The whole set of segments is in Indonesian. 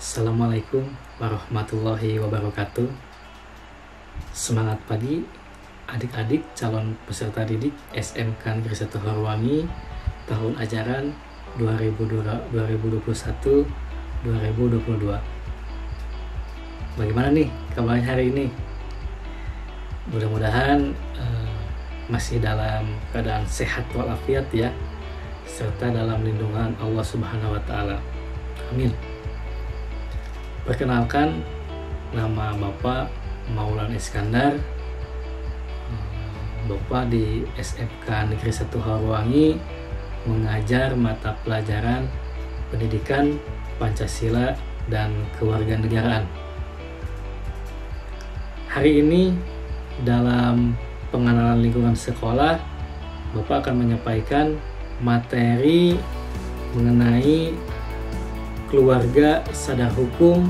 Assalamualaikum warahmatullahi wabarakatuh. Semangat pagi adik-adik calon peserta didik SMK Negeri 1 Horowangi tahun ajaran 2021-2022. Bagaimana nih kabarnya hari ini? Mudah-mudahan masih dalam keadaan sehat walafiat ya, serta dalam lindungan Allah Subhanahu wa taala. Amin. Perkenalkan, nama Bapak Maulana Iskandar. Bapak di SMK Negeri 1 Horowangi mengajar mata pelajaran pendidikan Pancasila dan kewarganegaraan. Hari ini dalam pengenalan lingkungan sekolah, Bapak akan menyampaikan materi mengenai keluarga sadar hukum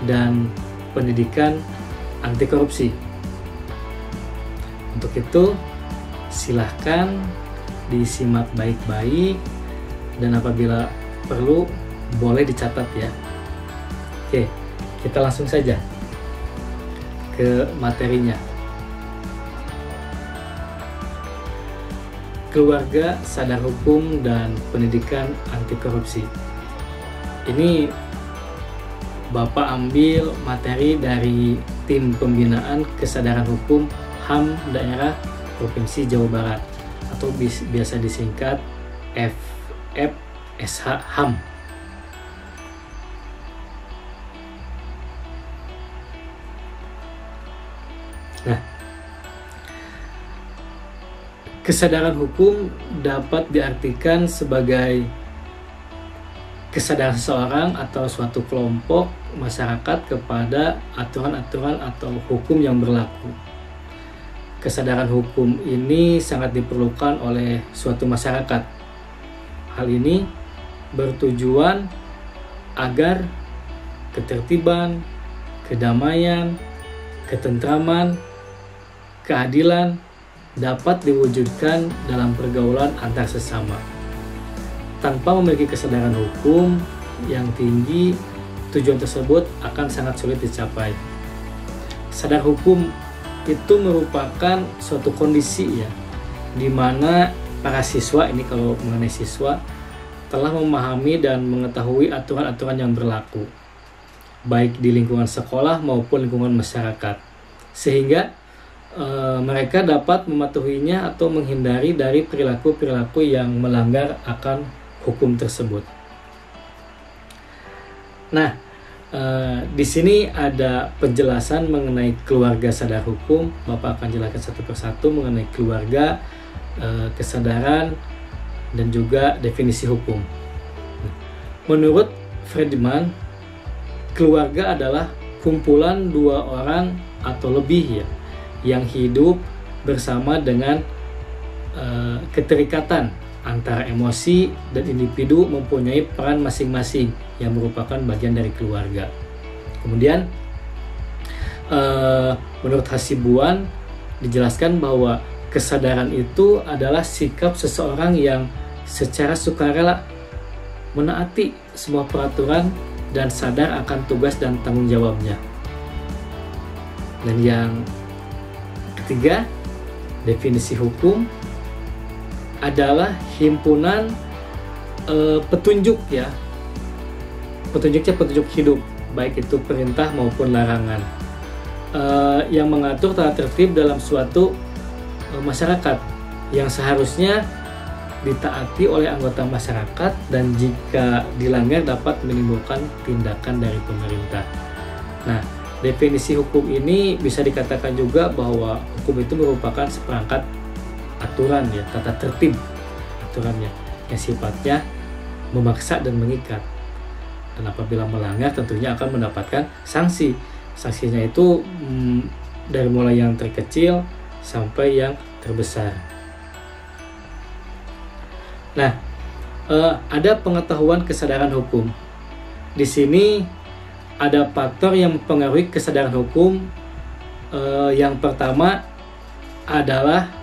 dan pendidikan anti korupsi. Untuk itu, silahkan disimak baik-baik dan apabila perlu boleh dicatat ya. Oke, kita langsung saja ke materinya. Keluarga sadar hukum dan pendidikan anti korupsi. Ini Bapak ambil materi dari tim pembinaan kesadaran hukum HAM daerah Provinsi Jawa Barat atau biasa disingkat FFSH HAM. Nah, kesadaran hukum dapat diartikan sebagai kesadaran seseorang atau suatu kelompok masyarakat kepada aturan-aturan atau hukum yang berlaku. Kesadaran hukum ini sangat diperlukan oleh suatu masyarakat. Hal ini bertujuan agar ketertiban, kedamaian, ketentraman, keadilan dapat diwujudkan dalam pergaulan antar sesama. Tanpa memiliki kesadaran hukum yang tinggi, tujuan tersebut akan sangat sulit dicapai. Sadar hukum itu merupakan suatu kondisi ya, di mana para siswa, ini kalau mengenai siswa, telah memahami dan mengetahui aturan-aturan yang berlaku, baik di lingkungan sekolah maupun lingkungan masyarakat, sehingga mereka dapat mematuhinya atau menghindari dari perilaku-perilaku yang melanggar akan hukum tersebut. Nah, di sini ada penjelasan mengenai keluarga sadar hukum. Bapak akan jelaskan satu persatu mengenai keluarga, kesadaran, dan juga definisi hukum. Menurut Friedman, keluarga adalah kumpulan dua orang atau lebih ya, yang hidup bersama dengan keterikatan antara emosi dan individu mempunyai peran masing-masing yang merupakan bagian dari keluarga. Kemudian menurut Hasibuan dijelaskan bahwa kesadaran itu adalah sikap seseorang yang secara sukarela menaati semua peraturan dan sadar akan tugas dan tanggung jawabnya. Dan yang ketiga, definisi hukum adalah himpunan petunjuk ya. Petunjuknya petunjuk hidup, baik itu perintah maupun larangan, yang mengatur tata tertib dalam suatu masyarakat yang seharusnya ditaati oleh anggota masyarakat dan jika dilanggar dapat menimbulkan tindakan dari pemerintah. Nah, definisi hukum ini bisa dikatakan juga bahwa hukum itu merupakan seperangkat aturan ya, tata tertib aturannya yang sifatnya memaksa dan mengikat. Dan apabila melanggar tentunya akan mendapatkan sanksi. Sanksinya itu dari mulai yang terkecil sampai yang terbesar. Nah, ada pengetahuan kesadaran hukum. Di sini ada faktor yang mempengaruhi kesadaran hukum. Yang pertama adalah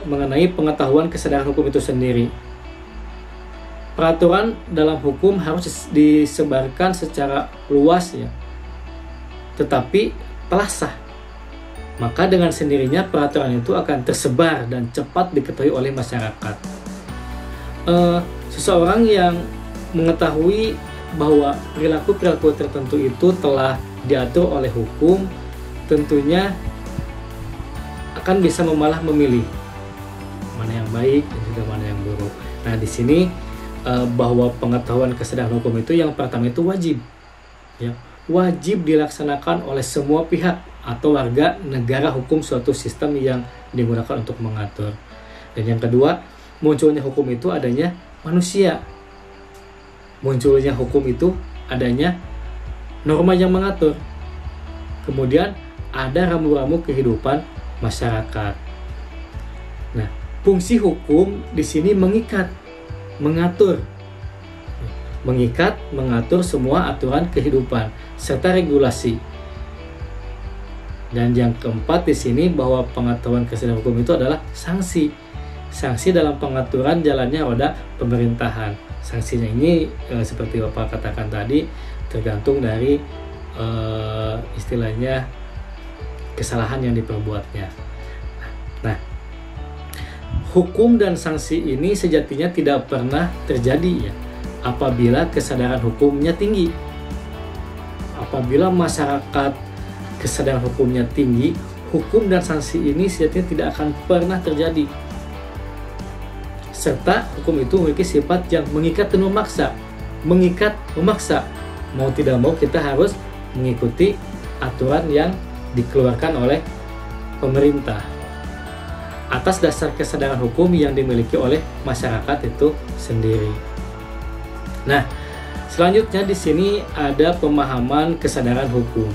mengenai pengetahuan kesadaran hukum itu sendiri. peraturan dalam hukum harus disebarkan secara luas ya, tetapi telah sah. Maka dengan sendirinya peraturan itu akan tersebar dan cepat diketahui oleh masyarakat. Seseorang yang mengetahui bahwa perilaku-perilaku tertentu itu telah diatur oleh hukum, tentunya akan bisa memalah memilih mana yang baik dan juga mana yang buruk. Nah, di sini bahwa pengetahuan kesadaran hukum itu yang pertama itu wajib, ya, wajib dilaksanakan oleh semua pihak atau warga negara hukum suatu sistem yang digunakan untuk mengatur. Dan yang kedua, munculnya hukum itu adanya manusia. Munculnya hukum itu adanya norma yang mengatur. Kemudian ada rambu-rambu kehidupan masyarakat. Nah, fungsi hukum di sini mengikat, mengatur, mengatur semua aturan kehidupan serta regulasi. Dan yang keempat di sini bahwa pengetahuan kesadaran hukum itu adalah sanksi. Sanksi dalam pengaturan jalannya roda pemerintahan. Sanksinya ini seperti Bapak katakan tadi tergantung dari istilahnya kesalahan yang diperbuatnya. Nah, hukum dan sanksi ini sejatinya tidak pernah terjadi ya apabila kesadaran hukumnya tinggi. Apabila masyarakat kesadaran hukumnya tinggi, hukum dan sanksi ini sejatinya tidak akan pernah terjadi. Serta hukum itu memiliki sifat yang mengikat dan memaksa. Mengikat, memaksa. Mau tidak mau kita harus mengikuti aturan yang dikeluarkan oleh pemerintah atas dasar kesadaran hukum yang dimiliki oleh masyarakat itu sendiri. Nah, selanjutnya di sini ada pemahaman kesadaran hukum.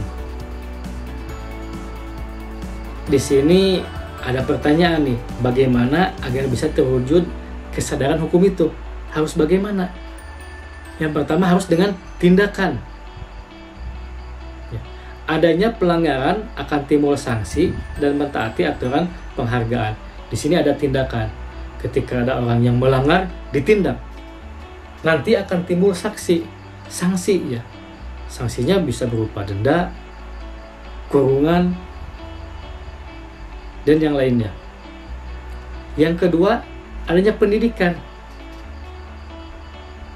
Di sini ada pertanyaan nih, bagaimana agar bisa terwujud kesadaran hukum itu? Harus bagaimana? Yang pertama harus dengan tindakan. Adanya pelanggaran akan timbul sanksi dan mentaati aturan penghargaan. Di sini ada tindakan. Ketika ada orang yang melanggar, ditindak. Nanti akan timbul sanksi ya. Sanksinya bisa berupa denda, kurungan, dan yang lainnya. Yang kedua, adanya pendidikan.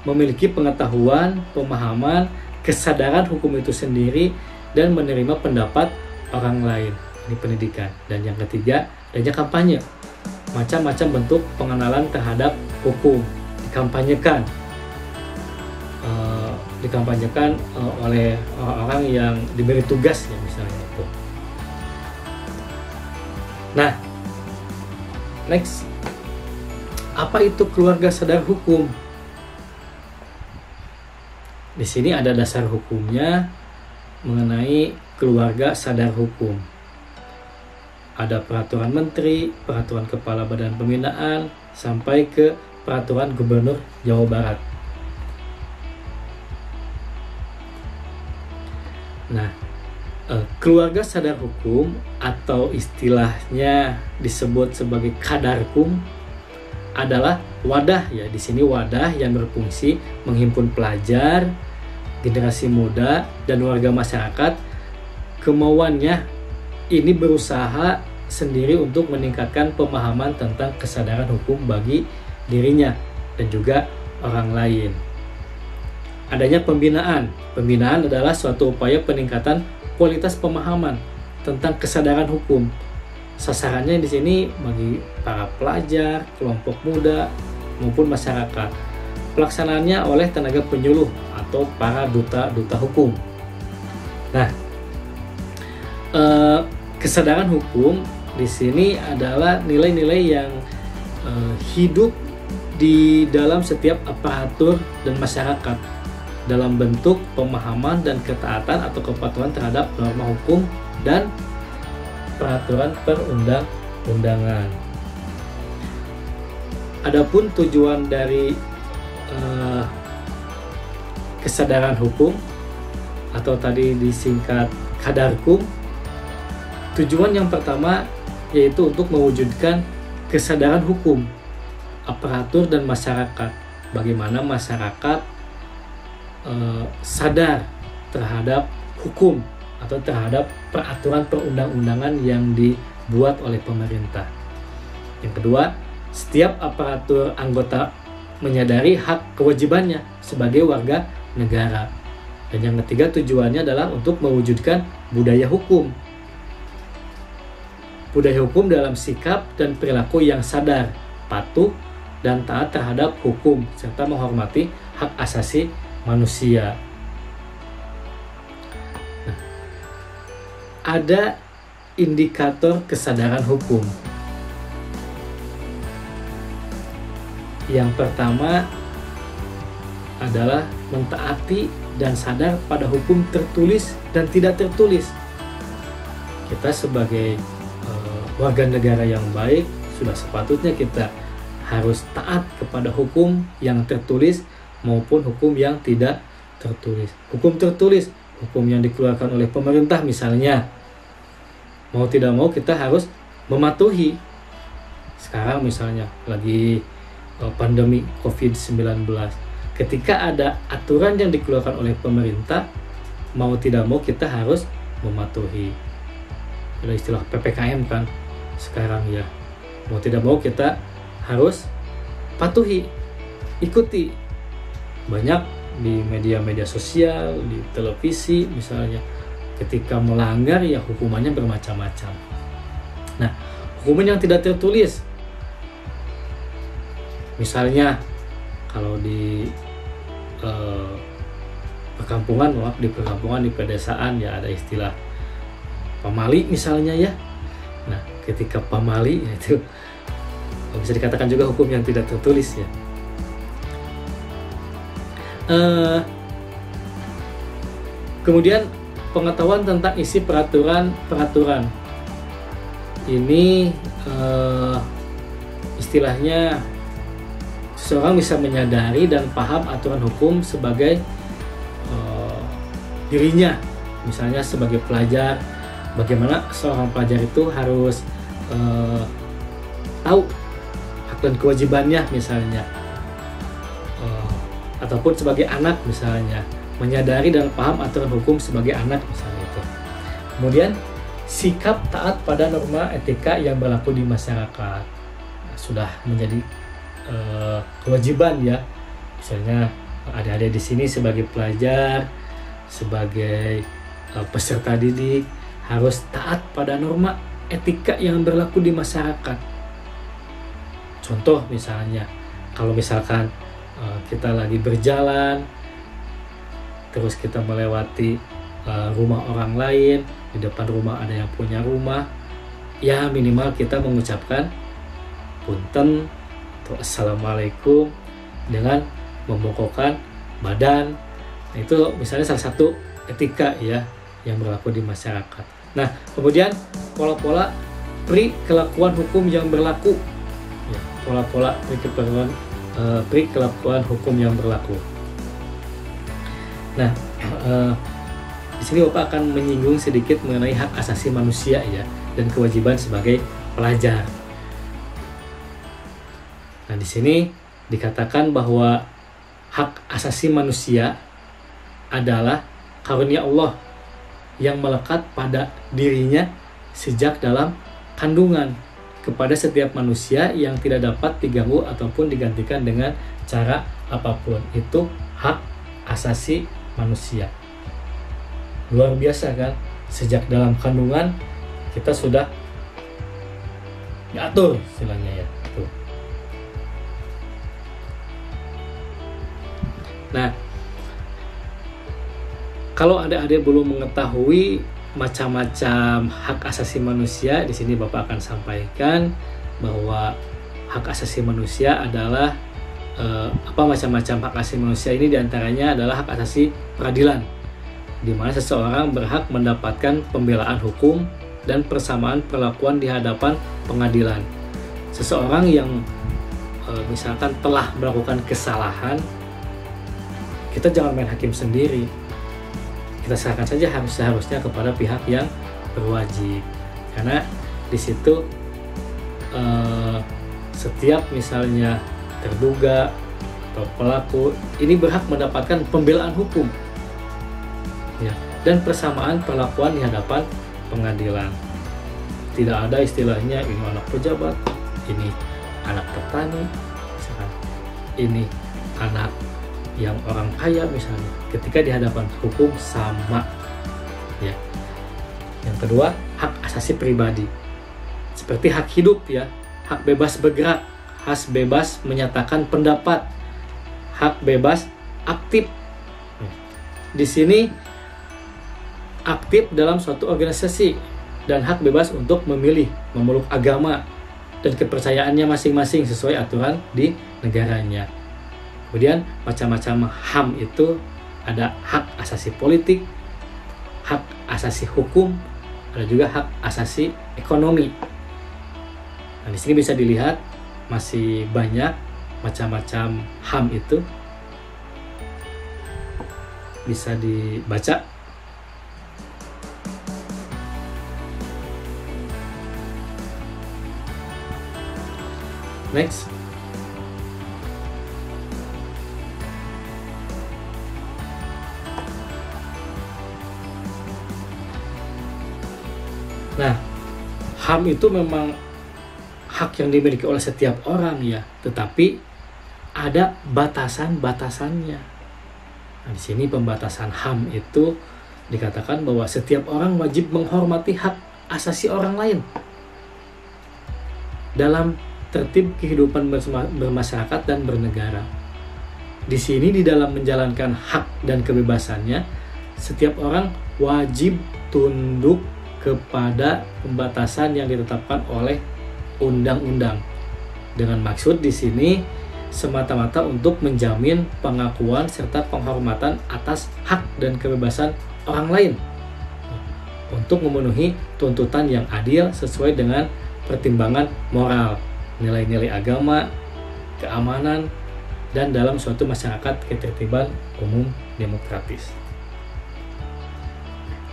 Memiliki pengetahuan, pemahaman, kesadaran hukum itu sendiri dan menerima pendapat orang lain. Ini pendidikan. Dan yang ketiga, adanya kampanye. Macam-macam bentuk pengenalan terhadap hukum dikampanyekan. Oleh orang-orang yang diberi tugas ya misalnya itu. Nah, next, apa itu keluarga sadar hukum? Di sini ada dasar hukumnya mengenai keluarga sadar hukum. Ada peraturan menteri, peraturan kepala badan pembinaan, sampai ke peraturan gubernur Jawa Barat. Nah, keluarga sadar hukum atau istilahnya disebut sebagai kadarkum adalah wadah ya. Di sini wadah yang berfungsi menghimpun pelajar, generasi muda, dan warga masyarakat. Kemauannya ini berusaha sendiri untuk meningkatkan pemahaman tentang kesadaran hukum bagi dirinya dan juga orang lain. Adanya pembinaan. Pembinaan adalah suatu upaya peningkatan kualitas pemahaman tentang kesadaran hukum. Sasarannya di sini bagi para pelajar, kelompok muda, maupun masyarakat. Pelaksanaannya oleh tenaga penyuluh atau para duta hukum. Nah, kesadaran hukum di sini adalah nilai-nilai yang hidup di dalam setiap aparatur dan masyarakat dalam bentuk pemahaman dan ketaatan atau kepatuhan terhadap norma hukum dan peraturan perundang-undangan. Adapun tujuan dari kesadaran hukum atau tadi disingkat kadarkum, tujuan yang pertama yaitu untuk mewujudkan kesadaran hukum aparatur dan masyarakat bagaimana masyarakat sadar terhadap hukum atau terhadap peraturan perundang-undangan yang dibuat oleh pemerintah. Yang kedua, setiap aparatur anggota menyadari hak kewajibannya sebagai warga negara. Dan yang ketiga, tujuannya adalah untuk mewujudkan budaya hukum. Budaya hukum dalam sikap dan perilaku yang sadar, patuh, dan taat terhadap hukum, serta menghormati hak asasi manusia. Nah, ada indikator kesadaran hukum. Yang pertama adalah mentaati dan sadar pada hukum tertulis dan tidak tertulis. Kita sebagai warga negara yang baik, sudah sepatutnya kita harus taat kepada hukum yang tertulis maupun hukum yang tidak tertulis. Hukum tertulis, hukum yang dikeluarkan oleh pemerintah misalnya, mau tidak mau kita harus mematuhi. Sekarang misalnya lagi pandemi COVID-19, ketika ada aturan yang dikeluarkan oleh pemerintah, mau tidak mau kita harus mematuhi. Ada istilah PPKM kan sekarang ya, mau tidak mau kita harus patuhi, ikuti. Banyak di media-media sosial, di televisi misalnya, ketika melanggar ya hukumannya bermacam-macam. Nah, hukuman yang tidak tertulis, misalnya kalau di perkampungan, di pedesaan ya ada istilah pamali misalnya ya. Nah, ketika pamali itu bisa dikatakan juga hukum yang tidak tertulis ya. Kemudian pengetahuan tentang isi peraturan ini istilahnya seseorang bisa menyadari dan paham aturan hukum sebagai dirinya. Misalnya sebagai pelajar, bagaimana seorang pelajar itu harus tahu hak dan kewajibannya misalnya, ataupun sebagai anak misalnya, menyadari dan paham aturan hukum sebagai anak misalnya itu. Kemudian sikap taat pada norma etika yang berlaku di masyarakat sudah menjadi kewajiban ya. Misalnya adik-adik di sini sebagai pelajar, sebagai peserta didik harus taat pada norma etika yang berlaku di masyarakat. Contoh misalnya, kalau misalkan kita lagi berjalan, terus kita melewati rumah orang lain, di depan rumah ada yang punya rumah, ya minimal kita mengucapkan punten atau assalamualaikum dengan membongkokkan badan. Itu misalnya salah satu etika ya yang berlaku di masyarakat. Nah, kemudian pola-pola kelakuan hukum yang berlaku, ya, pola-pola kelakuan hukum yang berlaku. Nah, di sini Bapak akan menyinggung sedikit mengenai hak asasi manusia ya dan kewajiban sebagai pelajar. Nah, di sini dikatakan bahwa hak asasi manusia adalah karunia Allah yang melekat pada dirinya sejak dalam kandungan kepada setiap manusia yang tidak dapat diganggu ataupun digantikan dengan cara apapun. Itu hak asasi manusia. Luar biasa kan? Sejak dalam kandungan kita sudah diatur istilahnya ya. Tuh. Nah, kalau adik-adik belum mengetahui macam-macam hak asasi manusia, di sini Bapak akan sampaikan bahwa hak asasi manusia adalah macam-macam hak asasi manusia ini diantaranya adalah hak asasi peradilan, di mana seseorang berhak mendapatkan pembelaan hukum dan persamaan perlakuan di hadapan pengadilan. Seseorang yang misalkan telah melakukan kesalahan, kita jangan main hakim sendiri. Kita serahkan saja seharusnya kepada pihak yang berwajib, karena di situ setiap misalnya terduga atau pelaku ini berhak mendapatkan pembelaan hukum, ya, dan persamaan perlakuan di hadapan pengadilan. Tidak ada istilahnya ini anak pejabat, ini anak petani, misalkan ini anak yang orang kaya misalnya. Ketika di hadapan hukum sama, ya. Yang kedua, hak asasi pribadi seperti hak hidup, ya, hak bebas bergerak, hak bebas menyatakan pendapat, hak bebas aktif. Di sini aktif dalam suatu organisasi dan hak bebas untuk memilih, memeluk agama dan kepercayaannya masing-masing sesuai aturan di negaranya. Kemudian macam-macam HAM itu ada hak asasi politik, hak asasi hukum, ada juga hak asasi ekonomi. Nah, di sini bisa dilihat masih banyak macam-macam HAM itu, bisa dibaca. Next. Nah, HAM itu memang hak yang dimiliki oleh setiap orang, ya, tetapi ada batasan-batasannya. Nah, di sini pembatasan HAM itu dikatakan bahwa setiap orang wajib menghormati hak asasi orang lain dalam tertib kehidupan bermasyarakat dan bernegara. Di sini di dalam menjalankan hak dan kebebasannya, setiap orang wajib tunduk kepada pembatasan yang ditetapkan oleh undang-undang. Dengan maksud di sini semata-mata untuk menjamin pengakuan serta penghormatan atas hak dan kebebasan orang lain untuk memenuhi tuntutan yang adil sesuai dengan pertimbangan moral, nilai-nilai agama, keamanan, dan dalam suatu masyarakat ketertiban umum demokratis.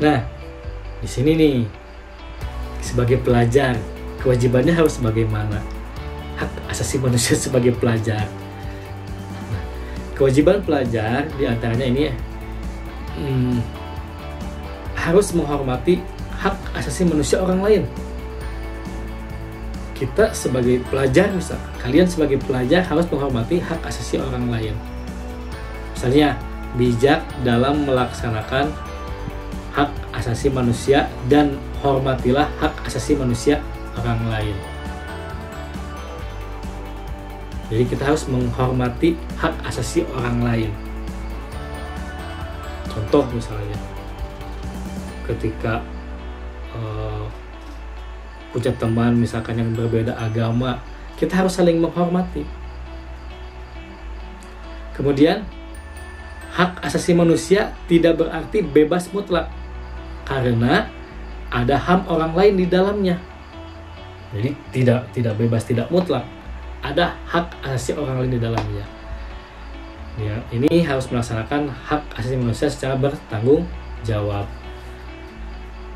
Nah, di sini nih, sebagai pelajar, kewajibannya harus bagaimana? Hak asasi manusia sebagai pelajar. Nah, kewajiban pelajar diantaranya ini harus menghormati hak asasi manusia orang lain. Kita sebagai pelajar, misalkan kalian sebagai pelajar harus menghormati hak asasi orang lain. Misalnya, bijak dalam melaksanakan hak asasi manusia dan hormatilah hak asasi manusia orang lain. Jadi kita harus menghormati hak asasi orang lain. Contoh misalnya, ketika punya teman misalkan yang berbeda agama, kita harus saling menghormati. Kemudian hak asasi manusia tidak berarti bebas mutlak, karena ada HAM orang lain di dalamnya. Jadi tidak bebas, tidak mutlak. Ada hak asasi orang lain di dalamnya. Ya, ini harus melaksanakan hak asasi manusia secara bertanggung jawab.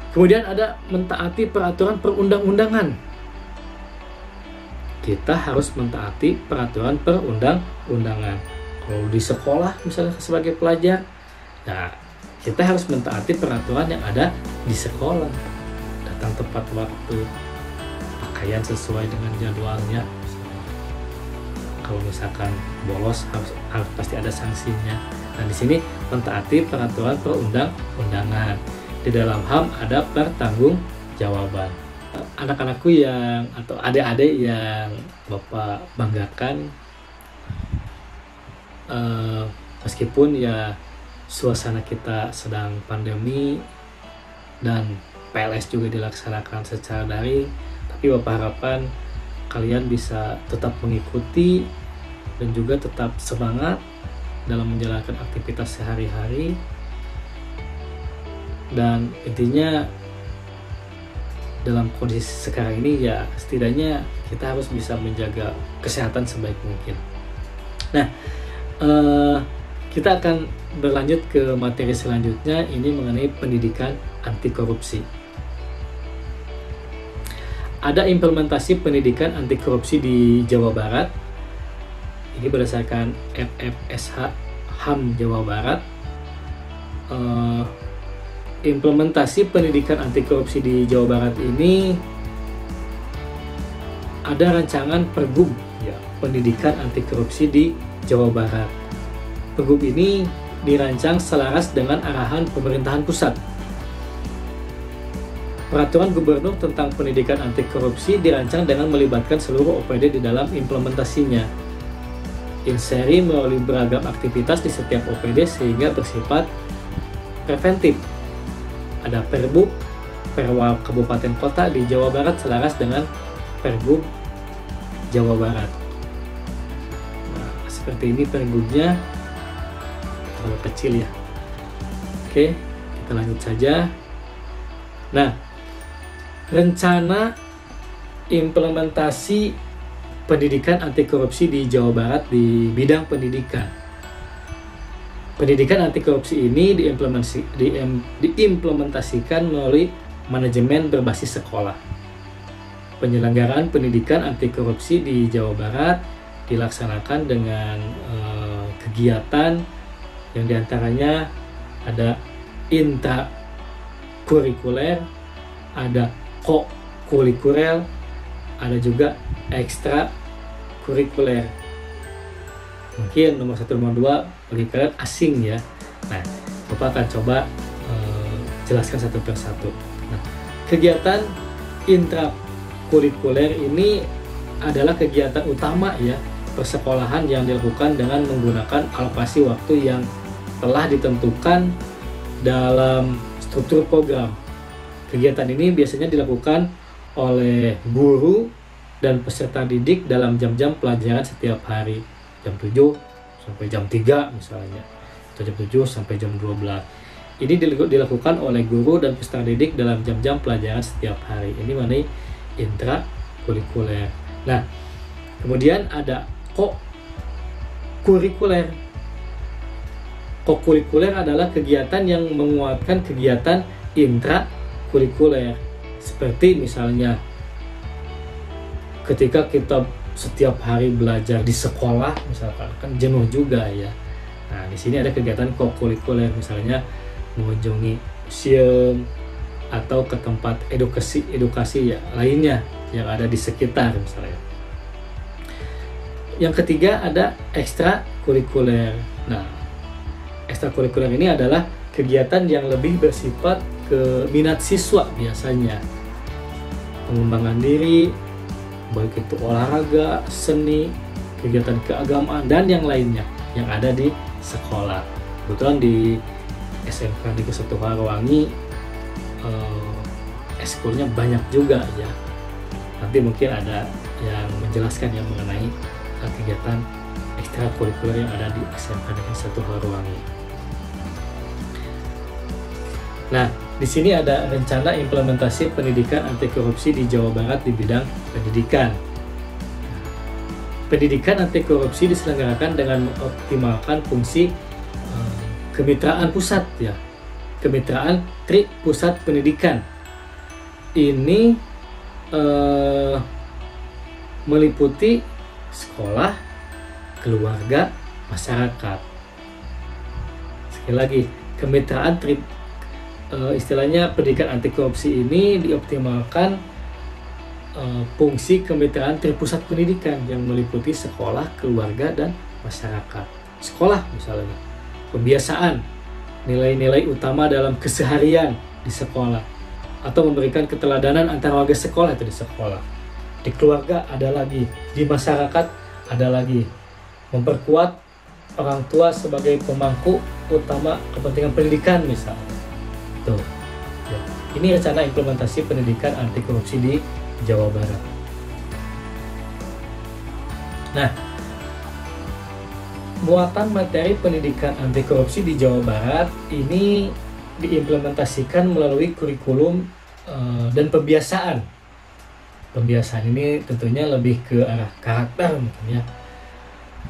Kemudian ada mentaati peraturan perundang-undangan. Kita harus mentaati peraturan perundang-undangan. Kalau di sekolah misalnya sebagai pelajar, ya kita harus mentaati peraturan yang ada di sekolah. Datang tepat waktu, pakaian sesuai dengan jadwalnya. Kalau misalkan bolos harus pasti ada sanksinya. Nah, di sini mentaati peraturan perundang-undangan. Di dalam HAM ada pertanggungjawaban. Anak-anakku yang atau adik-adik yang Bapak banggakan, meskipun ya suasana kita sedang pandemi dan PLS juga dilaksanakan secara daring, tapi Bapak harapkan kalian bisa tetap mengikuti dan juga tetap semangat dalam menjalankan aktivitas sehari-hari. Dan intinya dalam kondisi sekarang ini ya setidaknya kita harus bisa menjaga kesehatan sebaik mungkin. Nah, kita akan berlanjut ke materi selanjutnya, ini mengenai pendidikan anti korupsi. Ada implementasi pendidikan anti korupsi di Jawa Barat Ini berdasarkan FFSH HAM Jawa Barat. Implementasi pendidikan anti korupsi di Jawa Barat ini ada rancangan Pergub ya, pendidikan anti korupsi di Jawa Barat. Pergub ini dirancang selaras dengan arahan pemerintahan pusat. Peraturan Gubernur tentang pendidikan anti korupsi dirancang dengan melibatkan seluruh OPD di dalam implementasinya. Inseri melalui beragam aktivitas di setiap OPD sehingga bersifat preventif. Ada Perbub, Perwal Kabupaten Kota di Jawa Barat selaras dengan Pergub Jawa Barat. Nah, seperti ini Pergubnya, terlalu kecil ya. Oke, kita lanjut saja. Nah, rencana implementasi pendidikan anti korupsi di Jawa Barat di bidang pendidikan. Pendidikan anti korupsi ini diimplementasikan melalui manajemen berbasis sekolah. Penyelenggaraan pendidikan anti korupsi di Jawa Barat dilaksanakan dengan kegiatan yang diantaranya ada intrakurikuler, ada kokurikuler, ada juga ekstrakurikuler. Mungkin nomor 1, nomor 2 bagi kalian asing ya. Nah, Bapak akan coba jelaskan satu persatu. Nah, kegiatan intrakurikuler ini adalah kegiatan utama ya persekolahan yang dilakukan dengan menggunakan alokasi waktu yang telah ditentukan dalam struktur program. Kegiatan ini biasanya dilakukan oleh guru dan peserta didik dalam jam-jam pelajaran setiap hari. Jam 7 sampai jam 3 misalnya, atau jam 7 sampai jam 12. Ini dilakukan oleh guru dan peserta didik dalam jam-jam pelajaran setiap hari. Ini mengenai intrakurikuler. Nah, kemudian ada kokurikuler. Kokurikuler adalah kegiatan yang menguatkan kegiatan intrakurikuler. Seperti misalnya ketika kita setiap hari belajar di sekolah misalkan kan jenuh juga ya. Nah, di sini ada kegiatan kokurikuler, misalnya mengunjungi museum atau ke tempat edukasi ya lainnya yang ada di sekitar misalnya. Yang ketiga ada ekstrakurikuler. Nah, ekstrakurikuler ini adalah kegiatan yang lebih bersifat ke minat siswa biasanya. Pengembangan diri, baik itu olahraga, seni, kegiatan keagamaan, dan yang lainnya yang ada di sekolah. Kebetulan di SMK Negeri 1 Harawangi eskulnya banyak juga ya. Nanti mungkin ada yang menjelaskan yang mengenai kegiatan ekstrakurikuler yang ada di SMK Negeri 1 Harawangi. Nah, di sini ada rencana implementasi pendidikan anti korupsi di Jawa Barat di bidang pendidikan. Pendidikan anti korupsi diselenggarakan dengan mengoptimalkan fungsi kemitraan pusat ya. Kemitraan Tri Pusat Pendidikan. Ini meliputi sekolah, keluarga, masyarakat. Sekali lagi, kemitraan istilahnya pendidikan anti korupsi ini dioptimalkan fungsi kemitraan Tripusat Pendidikan yang meliputi sekolah, keluarga, dan masyarakat. Sekolah misalnya, pembiasaan, nilai-nilai utama dalam keseharian di sekolah, atau memberikan keteladanan antar warga sekolah itu di sekolah. Di keluarga ada lagi, di masyarakat ada lagi, memperkuat orang tua sebagai pemangku utama kepentingan pendidikan misalnya. Tuh. Ya. Ini rencana implementasi pendidikan anti korupsi di Jawa Barat. Nah, muatan materi pendidikan anti korupsi di Jawa Barat ini diimplementasikan melalui kurikulum dan pembiasaan. Pembiasaan ini tentunya lebih ke arah karakter mungkin ya.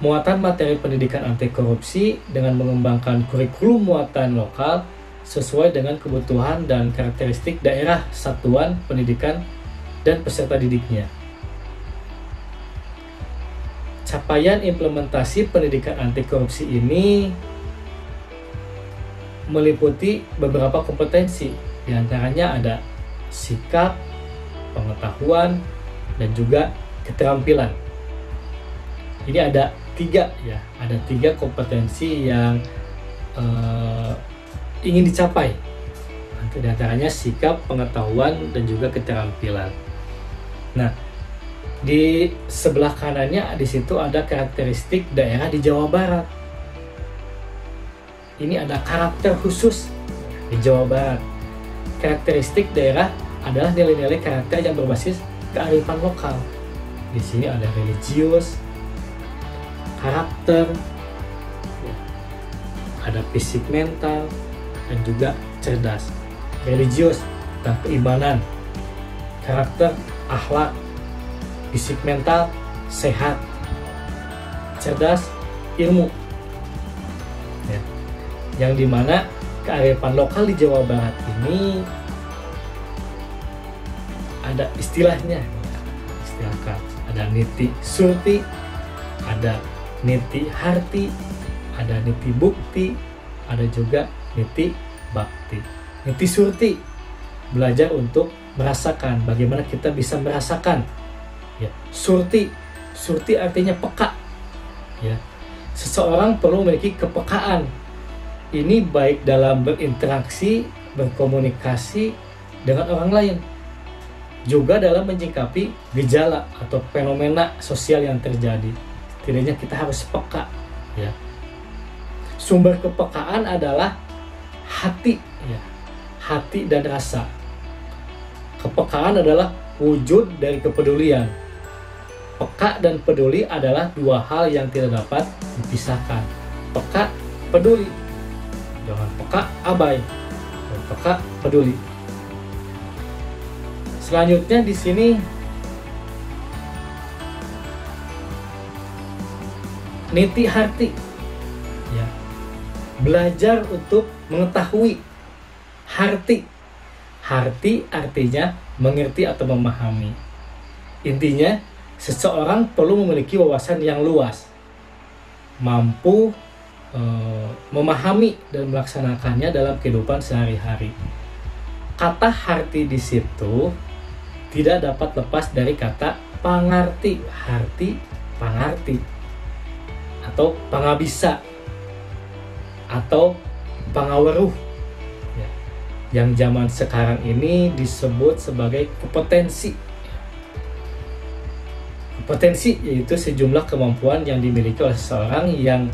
Muatan materi pendidikan anti korupsi dengan mengembangkan kurikulum muatan lokal sesuai dengan kebutuhan dan karakteristik daerah satuan pendidikan dan peserta didiknya. capaian implementasi pendidikan anti korupsi ini meliputi beberapa kompetensi. Di antaranya ada sikap, pengetahuan, dan juga keterampilan. Ini ada tiga kompetensi yang ingin dicapai. Di antaranya sikap, pengetahuan, dan juga keterampilan. Nah, di sebelah kanannya di situ ada karakteristik daerah di Jawa Barat. Ini ada karakter khusus di Jawa Barat. Karakteristik daerah adalah nilai-nilai karakter yang berbasis kearifan lokal. Di sini ada religius, karakter, ada fisik mental, dan juga cerdas. Religius tentang keimanan, karakter akhlak, fisik mental sehat, cerdas ilmu. Yang dimana kearifan lokal di Jawa Barat ini ada istilahnya, ada niti surti, ada niti harti, ada niti bukti, ada juga niti bakti. Niti surti, belajar untuk merasakan, bagaimana kita bisa merasakan. Ya, surti artinya peka. Ya, seseorang perlu memiliki kepekaan. Ini baik dalam berinteraksi, berkomunikasi dengan orang lain, juga dalam menyikapi gejala atau fenomena sosial yang terjadi. Setidaknya kita harus peka. Ya. Sumber kepekaan adalah hati, ya. Hati dan rasa. Kepekaan adalah wujud dari kepedulian. Peka dan peduli adalah dua hal yang tidak dapat dipisahkan. Peka, peduli. Jangan peka, abai. Dan peka, peduli. Selanjutnya di sini niti harti. Ya. Belajar untuk mengetahui. Harti. Harti artinya mengerti atau memahami. Intinya, seseorang perlu memiliki wawasan yang luas, mampu memahami dan melaksanakannya dalam kehidupan sehari-hari. Kata harti di situ tidak dapat lepas dari kata pangarti. Harti, pangarti, atau pangabisa, atau pangaweruh. Yang zaman sekarang ini disebut sebagai kompetensi. Kompetensi yaitu sejumlah kemampuan yang dimiliki oleh seseorang yang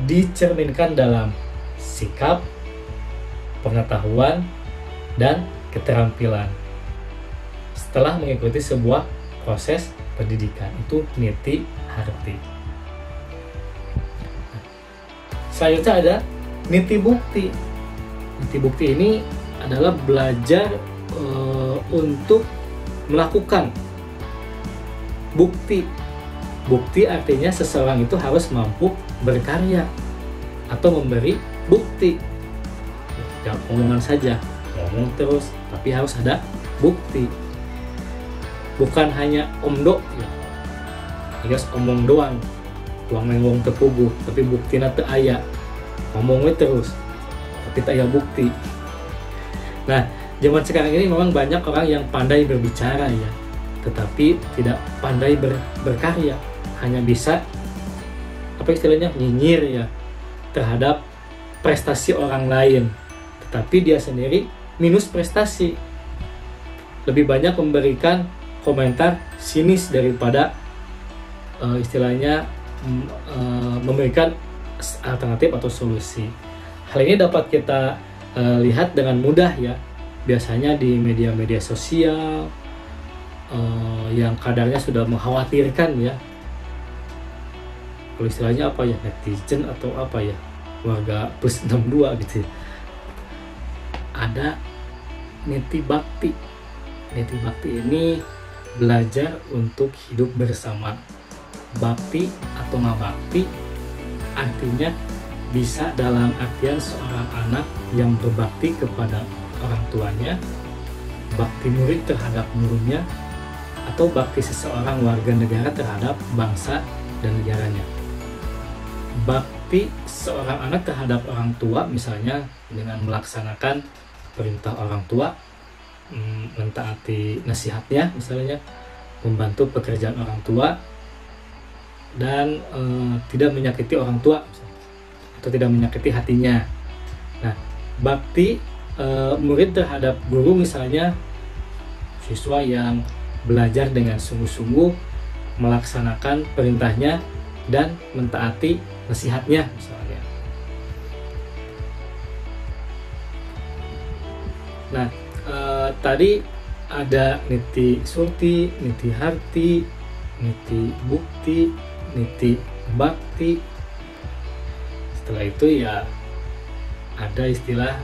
dicerminkan dalam sikap, pengetahuan, dan keterampilan setelah mengikuti sebuah proses pendidikan. Itu niti harti. Selanjutnya ada niti bukti. Niti bukti ini adalah belajar untuk melakukan bukti. Bukti artinya seseorang itu harus mampu berkarya atau memberi bukti. Jangan omongan saja, ngomong terus, tapi harus ada bukti. Bukan hanya omdo, ya. Harus omong doang, tuang ngomong tepuguh, tapi bukti teu aya. Ngomongnya terus, tapi tak ada bukti. Nah, zaman sekarang ini memang banyak orang yang pandai berbicara, ya, tetapi tidak pandai berkarya. Hanya bisa istilahnya nyinyir, ya, terhadap prestasi orang lain, tetapi dia sendiri minus prestasi. Lebih banyak memberikan komentar sinis daripada istilahnya memberikan alternatif atau solusi. Hal ini dapat kita lihat dengan mudah, ya, biasanya di media-media sosial yang kadarnya sudah mengkhawatirkan, ya. Kalau istilahnya apa, ya, netizen atau apa, ya, warga plus 62 gitu. Ada niti bakti. Niti bakti ini belajar untuk hidup bersama. Bakti atau ngabakti artinya bisa dalam artian seorang anak yang berbakti kepada orang tuanya, bakti murid terhadap gurunya, atau bakti seseorang warga negara terhadap bangsa dan negaranya. Bakti seorang anak terhadap orang tua misalnya dengan melaksanakan perintah orang tua, mentaati nasihatnya misalnya, membantu pekerjaan orang tua, dan tidak menyakiti orang tua misalnya, atau tidak menyakiti hatinya. Nah, bakti murid terhadap guru misalnya, siswa yang belajar dengan sungguh-sungguh melaksanakan perintahnya dan mentaati nasihatnya misalnya. Nah, tadi ada niti surti, niti harti, niti bukti, niti bakti. Setelah itu ya ada istilah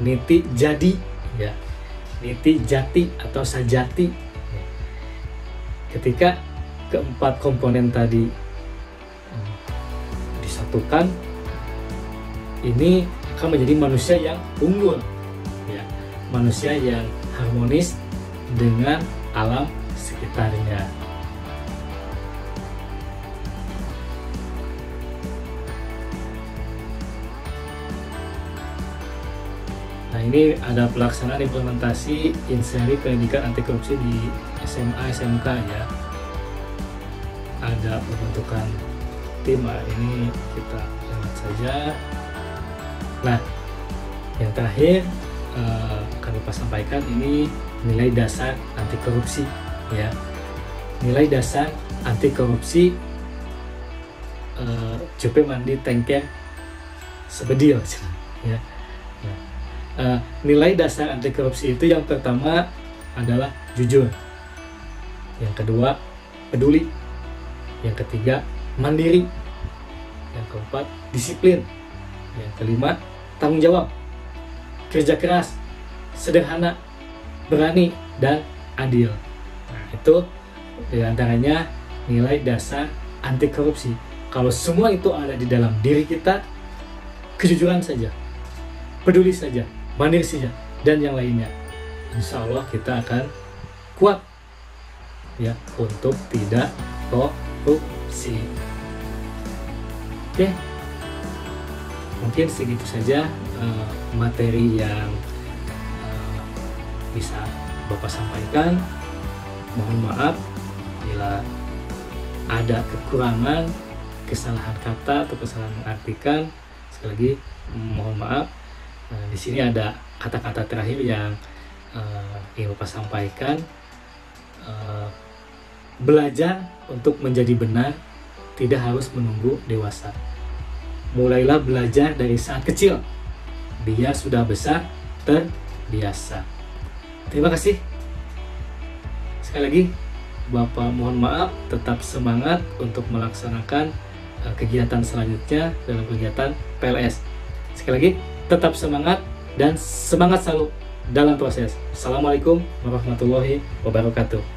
niti jadi, ya, niti jati atau sajati. Ketika keempat komponen tadi disatukan, ini akan menjadi manusia yang unggul, ya, manusia yang harmonis dengan alam sekitarnya. Nah, ini ada pelaksanaan implementasi inseri pendidikan anti korupsi di SMA SMK, ya. Ada pembentukan tim, ini kita lihat saja. Nah, yang terakhir akan lupa sampaikan, ini nilai dasar anti korupsi, ya. Nilai dasar anti korupsi Jope Mandi Tengker Sebedil, ya. Nilai dasar anti korupsi itu yang pertama adalah jujur, yang kedua peduli, yang ketiga mandiri, yang keempat disiplin, yang kelima tanggung jawab, kerja keras, sederhana, berani, dan adil. Nah, itu diantaranya nilai dasar anti korupsi. Kalau semua itu ada di dalam diri kita, kejujuran saja, peduli saja, mandiri saja, dan yang lainnya, insya Allah kita akan kuat, ya, untuk tidak korupsi. Oke, mungkin segitu saja materi yang bisa Bapak sampaikan. Mohon maaf bila ada kekurangan, kesalahan kata atau kesalahan mengartikan. Sekali lagi mohon maaf. Di sini ada kata-kata terakhir yang ingin Bapak sampaikan. Belajar untuk menjadi benar tidak harus menunggu dewasa. Mulailah belajar dari saat kecil, biar sudah besar terbiasa. Terima kasih. Sekali lagi, Bapak mohon maaf, tetap semangat untuk melaksanakan kegiatan selanjutnya dalam kegiatan PLS. Sekali lagi, tetap semangat dan semangat selalu dalam proses. Assalamualaikum warahmatullahi wabarakatuh.